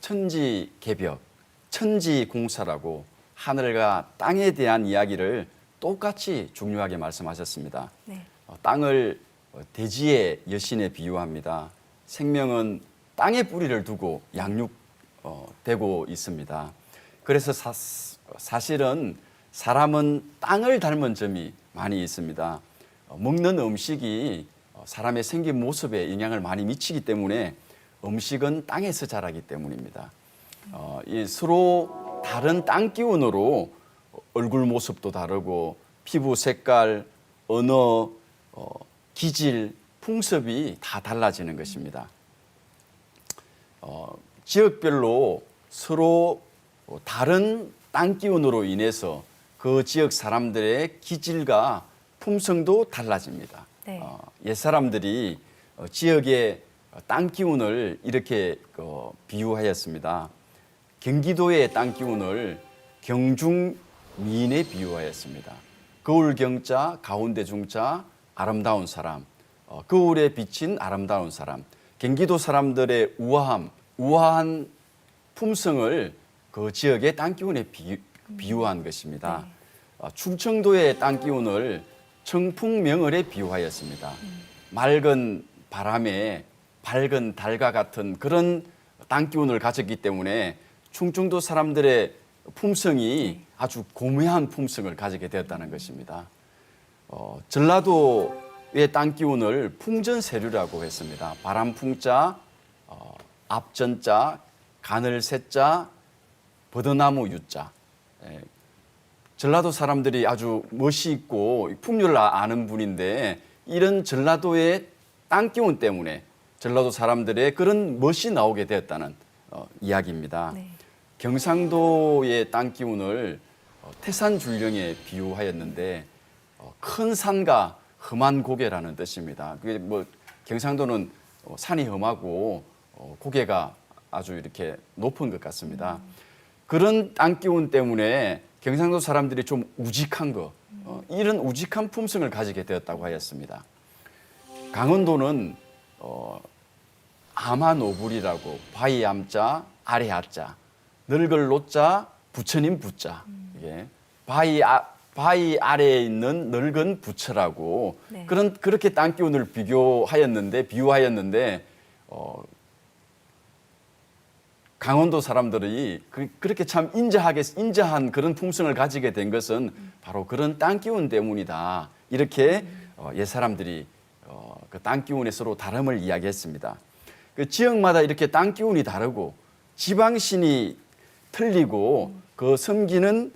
천지개벽, 천지공사라고 하늘과 땅에 대한 이야기를 똑같이 중요하게 말씀하셨습니다. 네. 땅을 대지의 여신에 비유합니다. 생명은 땅에 뿌리를 두고 양육되고 있습니다. 그래서 사실은 사람은 땅을 닮은 점이 많이 있습니다. 먹는 음식이 사람의 생긴 모습에 영향을 많이 미치기 때문에 음식은 땅에서 자라기 때문입니다. 서로 다른 땅 기운으로 얼굴 모습도 다르고 피부 색깔, 언어, 기질, 풍습이 다 달라지는 것입니다. 지역별로 서로 다른 땅 기운으로 인해서 그 지역 사람들의 기질과 품성도 달라집니다. 네. 옛 사람들이 지역의 땅 기운을 이렇게 비유하였습니다. 경기도의 땅 기운을 경중미인에 비유하였습니다. 거울 경자, 가운데 중자, 아름다운 사람, 거울에 비친 아름다운 사람. 경기도 사람들의 우아한 품성을 그 지역의 땅 기운에 비유한 것입니다. 충청도의 땅 기운을 청풍명을에 비유하였습니다. 맑은 바람에 밝은 달과 같은 그런 땅 기운을 가졌기 때문에 충청도 사람들의 품성이 아주 고매한 품성을 가지게 되었다는 것입니다. 전라도의 땅 기운을 풍전세류라고 했습니다. 바람풍자, 앞전자, 가늘새자, 버드나무 유자. 전라도 사람들이 아주 멋이 있고 풍류를 아는 분인데 이런 전라도의 땅 기운 때문에 전라도 사람들의 그런 멋이 나오게 되었다는 이야기입니다. 네. 경상도의 땅 기운을 태산줄령에 비유하였는데 큰 산과 험한 고개라는 뜻입니다. 그게 경상도는 산이 험하고 고개가 아주 이렇게 높은 것 같습니다. 그런 땅 기운 때문에 경상도 사람들이 좀 우직한 거, 이런 우직한 품성을 가지게 되었다고 하였습니다. 강원도는 아마노불이라고 바위 암자, 아래 하자, 늙을 노자, 부처님 부자. 이게 바위 아래에 있는 늙은 부처라고 네. 그렇게 땅 기운을 비유하였는데 강원도 사람들이 그렇게 참 인자한 그런 품성을 가지게 된 것은 바로 그런 땅 기운 때문이다. 이렇게 옛 사람들이 그 땅 기운의 서로 다름을 이야기했습니다. 그 지역마다 이렇게 땅 기운이 다르고 지방신이 틀리고 그 섬기는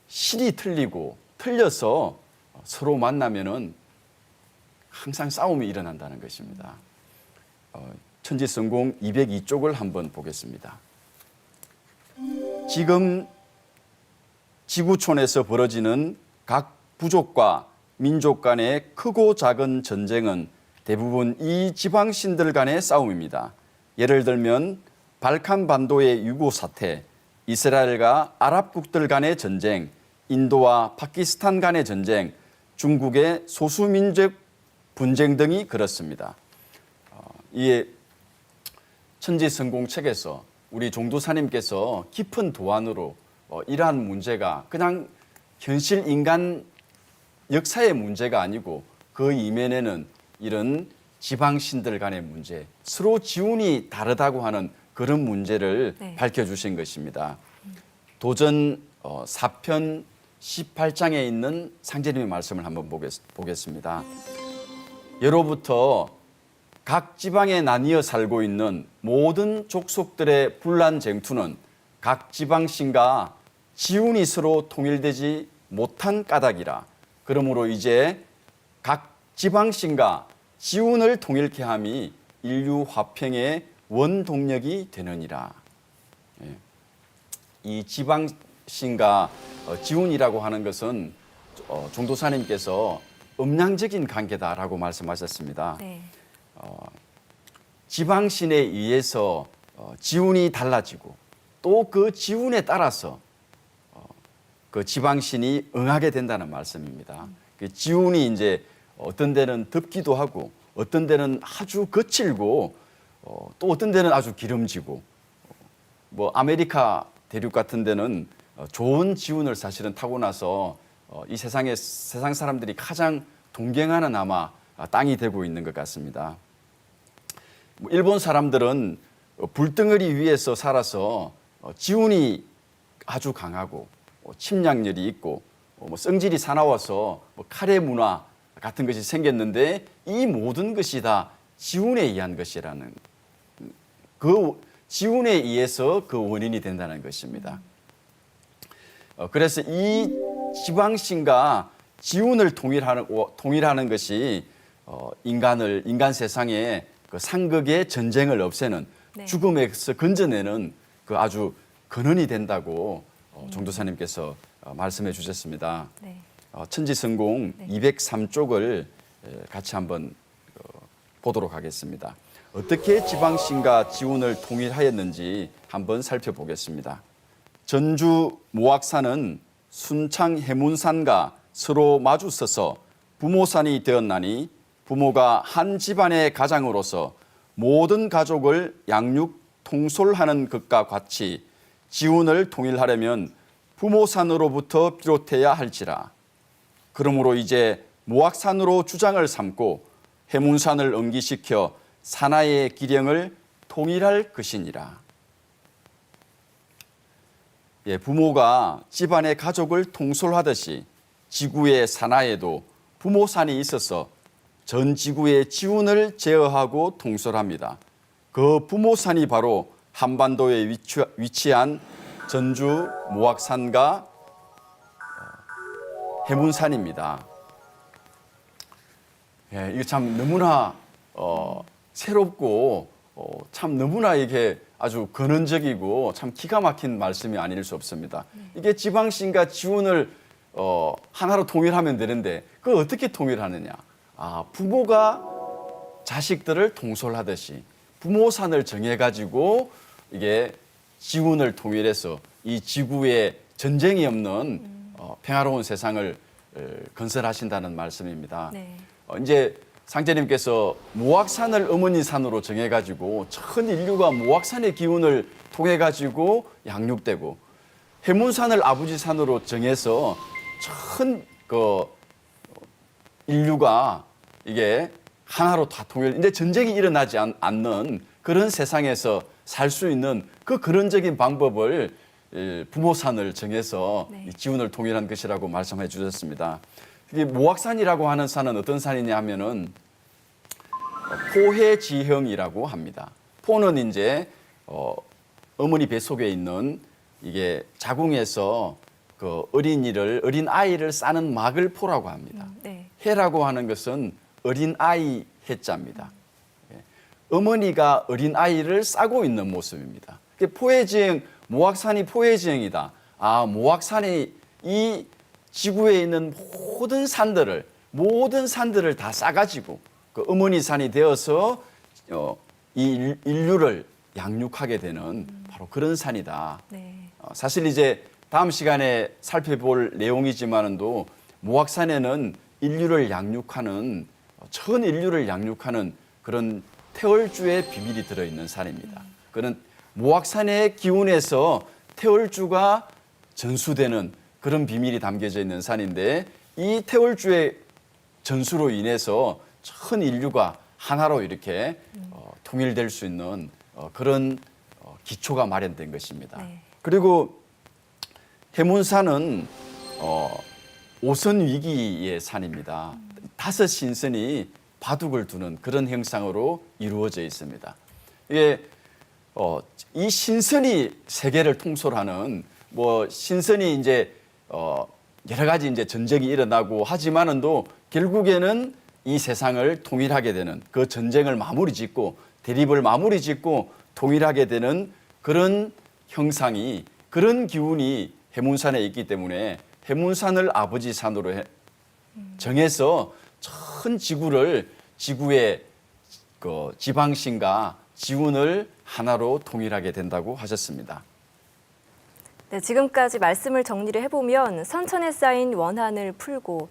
실이 틀려서 서로 만나면은 항상 싸움이 일어난다는 것입니다. 천지성공 202쪽을 한번 보겠습니다. 지금 지구촌에서 벌어지는 각 부족과 민족 간의 크고 작은 전쟁은 대부분 이 지방신들 간의 싸움입니다. 예를 들면 발칸 반도의 유고 사태, 이스라엘과 아랍국들 간의 전쟁, 인도와 파키스탄 간의 전쟁, 중국의 소수민족 분쟁 등이 그렇습니다. 이에 천지성공 책에서 우리 종도사님께서 깊은 도안으로 이러한 문제가 그냥 현실 인간 역사의 문제가 아니고 그 이면에는 이런 지방신들 간의 문제, 서로 지운이 다르다고 하는 그런 문제를 네. 밝혀주신 것입니다. 도전 4편 18장에 있는 상제님의 말씀을 한번 보겠습니다. 예로부터 각 지방에 나뉘어 살고 있는 모든 족속들의 분란 쟁투는 각 지방신과 지운이 서로 통일되지 못한 까닭이라. 그러므로 이제 각 지방신과 지운을 통일케 함이 인류 화평의 원동력이 되느니라. 이 지방신과 지운이라고 하는 것은 종도사님께서 음양적인 관계다라고 말씀하셨습니다. 네. 지방신에 의해서 지운이 달라지고 또 그 지운에 따라서 그 지방신이 응하게 된다는 말씀입니다. 그 지운이 이제 어떤 데는 덥기도 하고 어떤 데는 아주 거칠고 또 어떤 데는 아주 기름지고 뭐 아메리카 대륙 같은 데는 좋은 지운을 사실은 타고 나서 이 세상 사람들이 가장 동경하는 아마 땅이 되고 있는 것 같습니다. 일본 사람들은 불덩어리 위에서 살아서 지운이 아주 강하고 침략력이 있고 뭐 성질이 사나워서 뭐 카레 문화 같은 것이 생겼는데 이 모든 것이 다 지운에 의한 것이라는 그 지운에 의해서 그 원인이 된다는 것입니다. 그래서 이 지방신과 지운을 통일하는 것이 인간 세상에 그 상극의 전쟁을 없애는 네. 죽음에서 건져내는 그 아주 근원이 된다고 종도사님께서 말씀해 주셨습니다. 네. 천지성공 네. 203쪽을 같이 한번 보도록 하겠습니다. 어떻게 지방신과 지운을 통일하였는지 한번 살펴보겠습니다. 전주 모악산은 순창 해문산과 서로 마주서서 부모산이 되었나니 부모가 한 집안의 가장으로서 모든 가족을 양육 통솔하는 것과 같이 지운을 통일하려면 부모산으로부터 비롯해야 할지라. 그러므로 이제 모악산으로 주장을 삼고 해문산을 응기시켜 산하의 기령을 통일할 것이니라. 부모가 집안의 가족을 통솔하듯이 지구의 산하에도 부모산이 있어서 전 지구의 지운을 제어하고 통솔합니다. 그 부모산이 바로 한반도에 위치한 전주 모악산과 해문산입니다. 이게 참 너무나 새롭고 참 너무나 이게 아주 근원적이고 참 기가 막힌 말씀이 아닐 수 없습니다. 이게 지방신과 지운을 하나로 통일하면 되는데 그걸 어떻게 통일하느냐? 부모가 자식들을 통솔하듯이 부모산을 정해가지고 이게 지운을 통일해서 이 지구에 전쟁이 없는 평화로운 세상을 건설하신다는 말씀입니다. 네. 이제 상제님께서 모악산을 어머니 산으로 정해가지고 전 인류가 모악산의 기운을 통해가지고 양육되고 해문산을 아버지 산으로 정해서 전 인류가 이게 하나로 다 통일, 이제 전쟁이 일어나지 않는 그런 세상에서 살 수 있는 그 근원적인 방법을 부모산을 정해서 네. 이 지운을 통일한 것이라고 말씀해 주셨습니다. 이게 모악산이라고 하는 산은 어떤 산이냐 하면은 포해지형이라고 합니다. 포는 이제 어머니 뱃속에 있는 이게 자궁에서 그 어린 아이를 싸는 막을 포라고 합니다. 네. 해라고 하는 것은 어린아이 해자입니다. 어머니가 어린아이를 싸고 있는 모습입니다. 포회지형, 모악산이 포회지형이다. 아, 모악산이 이 지구에 있는 모든 산들을 다 싸가지고 그 어머니 산이 되어서 이 인류를 양육하게 되는 바로 그런 산이다. 네. 사실 이제 다음 시간에 살펴볼 내용이지만도 모악산에는 전 인류를 양육하는 그런 태월주의 비밀이 들어있는 산입니다. 그런 모악산의 기운에서 태월주가 전수되는 그런 비밀이 담겨져 있는 산인데 이 태월주의 전수로 인해서 전 인류가 하나로 이렇게 통일될 수 있는 그런 기초가 마련된 것입니다. 네. 그리고 해문산은 오선 위기의 산입니다. 5 신선이 바둑을 두는 그런 형상으로 이루어져 있습니다. 이게 이 신선이 세계를 통솔하는 신선이 이제 여러 가지 이제 전쟁이 일어나고 하지만은도 결국에는 이 세상을 통일하게 되는 그 전쟁을 마무리 짓고 대립을 마무리 짓고 통일하게 되는 그런 형상이 그런 기운이 해문산에 있기 때문에 해문산을 아버지 산으로 정해서 전 지구의 그 지방신과 지운을 하나로 통일하게 된다고 하셨습니다. 네, 지금까지 말씀을 정리를 해보면 선천에 쌓인 원한을 풀고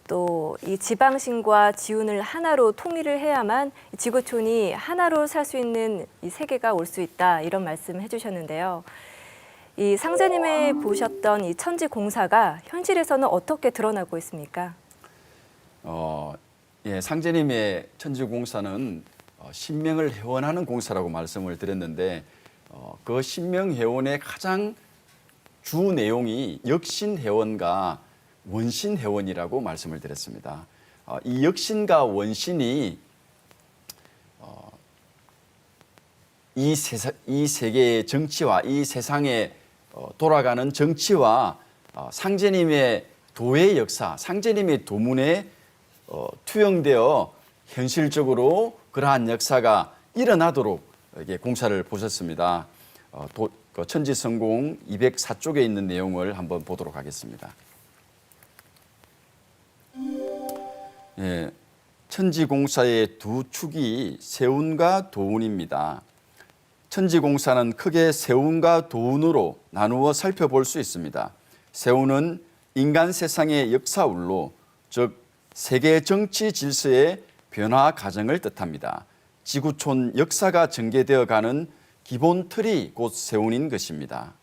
또 이 지방신과 지운을 하나로 통일을 해야만 지구촌이 하나로 살 수 있는 이 세계가 올 수 있다 이런 말씀을 해주셨는데요. 이 상제님이 보셨던 이 천지공사가 현실에서는 어떻게 드러나고 있습니까? 예, 상제님의 천지공사는 신명을 회원하는 공사라고 말씀을 드렸는데 그 신명회원의 가장 주 내용이 역신회원과 원신회원이라고 말씀을 드렸습니다. 이 역신과 원신이 이 세계의 정치와 이 세상에 돌아가는 정치와 상제님의 도의 역사, 상제님의 도문에 투영되어 현실적으로 그러한 역사가 일어나도록 이게 공사를 보셨습니다. 천지성공 204쪽에 있는 내용을 한번 보도록 하겠습니다. 예, 천지공사의 두 축이 세운과 도운입니다. 천지공사는 크게 세운과 도운으로 나누어 살펴볼 수 있습니다. 세운은 인간 세상의 역사울로, 즉 세계 정치 질서의 변화 과정을 뜻합니다. 지구촌 역사가 전개되어 가는 기본 틀이 곧 세운인 것입니다.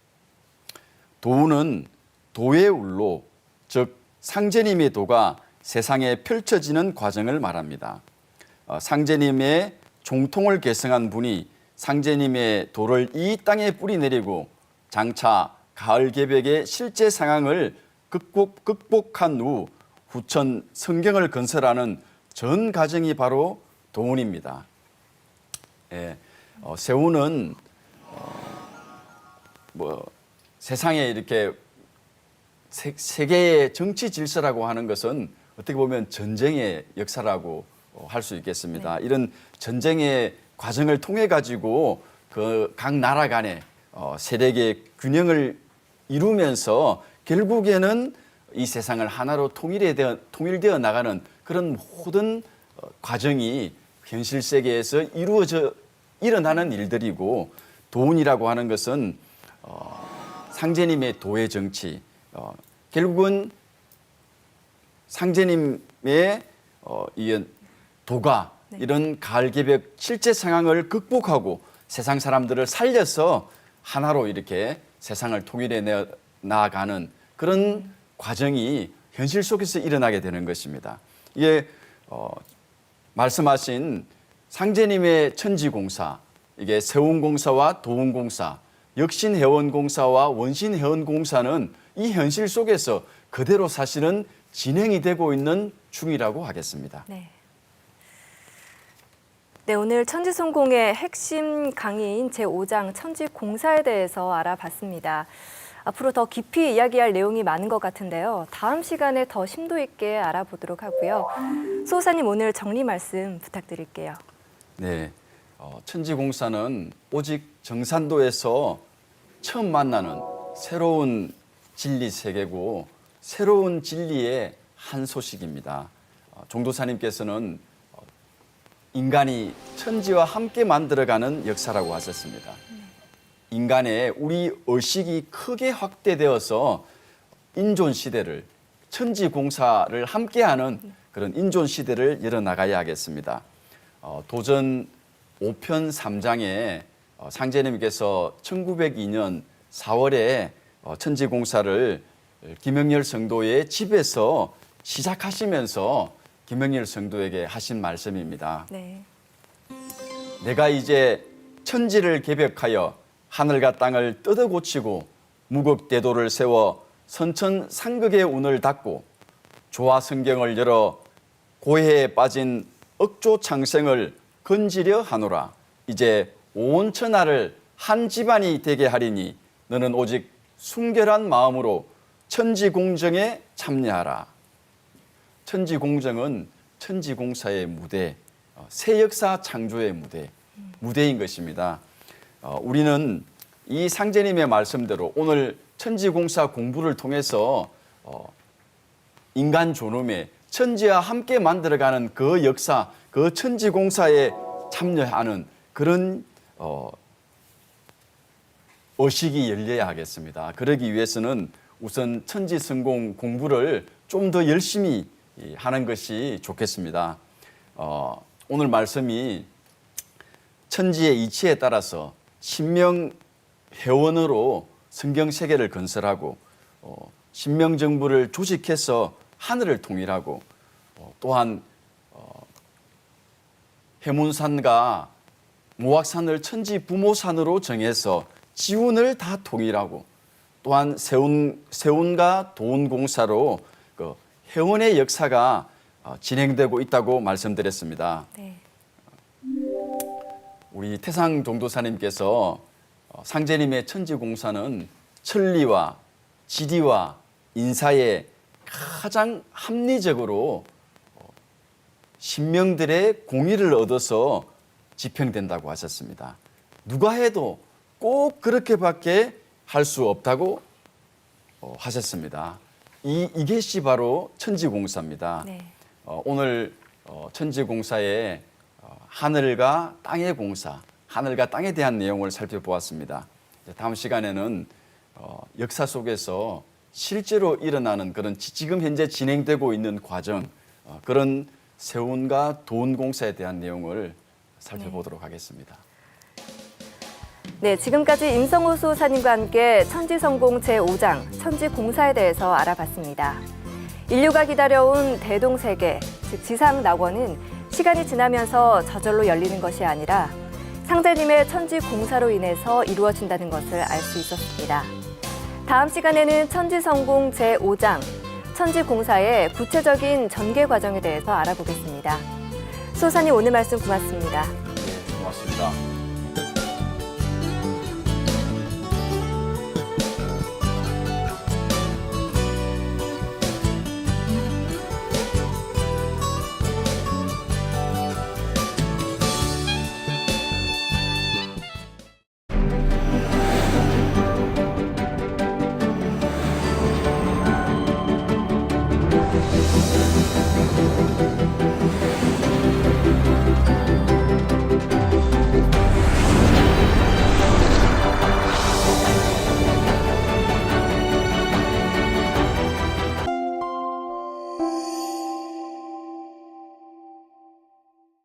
도운은 도의 울로, 즉 상제님의 도가 세상에 펼쳐지는 과정을 말합니다. 상제님의 종통을 계승한 분이 상제님의 도를 이 땅에 뿌리내리고 장차 가을 개벽의 실제 상황을 극복한 후 후천 성경을 건설하는 전 과정이 바로 도운입니다. 예, 세운은 세상에 이렇게 세계의 정치 질서라고 하는 것은 어떻게 보면 전쟁의 역사라고 할 수 있겠습니다. 네. 이런 전쟁의 과정을 통해 가지고 그 각 나라 간의 세력의 균형을 이루면서 결국에는 이 세상을 하나로 통일되어 나가는 그런 모든 과정이 현실 세계에서 일어나는 일들이고, 도운이라고 하는 것은 상제님의 도의 정치, 결국은 상제님의 이 도가 이런 가을 개벽 실제 상황을 극복하고 세상 사람들을 살려서 하나로 이렇게 세상을 통일해 나가는 그런 과정이 현실 속에서 일어나게 되는 것입니다. 이게 말씀하신 상제님의 천지공사, 이게 세운공사와 도운공사, 역신회원공사와 원신회원공사는 이 현실 속에서 그대로 사실은 진행이 되고 있는 중이라고 하겠습니다. 네. 네, 오늘 천지성공의 핵심 강의인 제5장 천지공사에 대해서 알아봤습니다. 앞으로 더 깊이 이야기할 내용이 많은 것 같은데요. 다음 시간에 더 심도 있게 알아보도록 하고요. 수호사님 오늘 정리 말씀 부탁드릴게요. 네, 천지공사는 오직 정산도에서 처음 만나는 새로운 진리 세계고 새로운 진리의 한 소식입니다. 종도사님께서는 인간이 천지와 함께 만들어가는 역사라고 하셨습니다. 인간의 우리 의식이 크게 확대되어서 인존 시대를 천지공사를 함께하는 그런 인존 시대를 열어나가야 하겠습니다. 도전 5편 3장에 상제님께서 1902년 4월에 천지공사를 김영렬 성도의 집에서 시작하시면서 김영렬 성도에게 하신 말씀입니다. 네. 내가 이제 천지를 개벽하여 하늘과 땅을 뜯어 고치고 무극대도를 세워 선천상극의 운을 닫고 조화성경을 열어 고해에 빠진 억조창생을 건지려 하노라. 이제 온 천하를 한 집안이 되게 하리니 너는 오직 순결한 마음으로 천지공정에 참여하라. 천지공정은 천지공사의 무대, 새 역사 창조의 무대인 것입니다. 우리는 이 상제님의 말씀대로 오늘 천지공사 공부를 통해서 인간 존엄의 천지와 함께 만들어가는 그 역사, 그 천지공사에 참여하는 그런 의식이 열려야 하겠습니다. 그러기 위해서는 우선 천지성공 공부를 좀 더 열심히 하는 것이 좋겠습니다. 오늘 말씀이 천지의 이치에 따라서 신명 회원으로 성경 세계를 건설하고 신명정부를 조직해서 하늘을 통일하고 또한 해문산과 모악산을 천지부모산으로 정해서 지운을 다 통일하고 또한 세운과 도운공사로 그 해원의 역사가 진행되고 있다고 말씀드렸습니다. 네. 우리 태상 종도사님께서 상제님의 천지공사는 천리와 지리와 인사에 가장 합리적으로 신명들의 공의를 얻어서 집행된다고 하셨습니다. 누가 해도 꼭 그렇게밖에 할 수 없다고 하셨습니다. 이것이 바로 천지공사입니다. 네. 오늘 천지공사의 하늘과 땅의 공사, 하늘과 땅에 대한 내용을 살펴보았습니다. 다음 시간에는 역사 속에서 실제로 일어나는 그런 지금 현재 진행되고 있는 과정, 그런 세운과 도운공사에 대한 내용을 살펴보도록 하겠습니다. 네, 지금까지 임성호 수호사님과 함께 천지성공 제5장 천지공사에 대해서 알아봤습니다. 인류가 기다려온 대동세계, 즉 지상낙원은 시간이 지나면서 저절로 열리는 것이 아니라 상제님의 천지공사로 인해서 이루어진다는 것을 알 수 있었습니다. 다음 시간에는 천지성공 제5장 천지공사의 구체적인 전개 과정에 대해서 알아보겠습니다. 수호사님 오늘 말씀 고맙습니다. 네, 고맙습니다.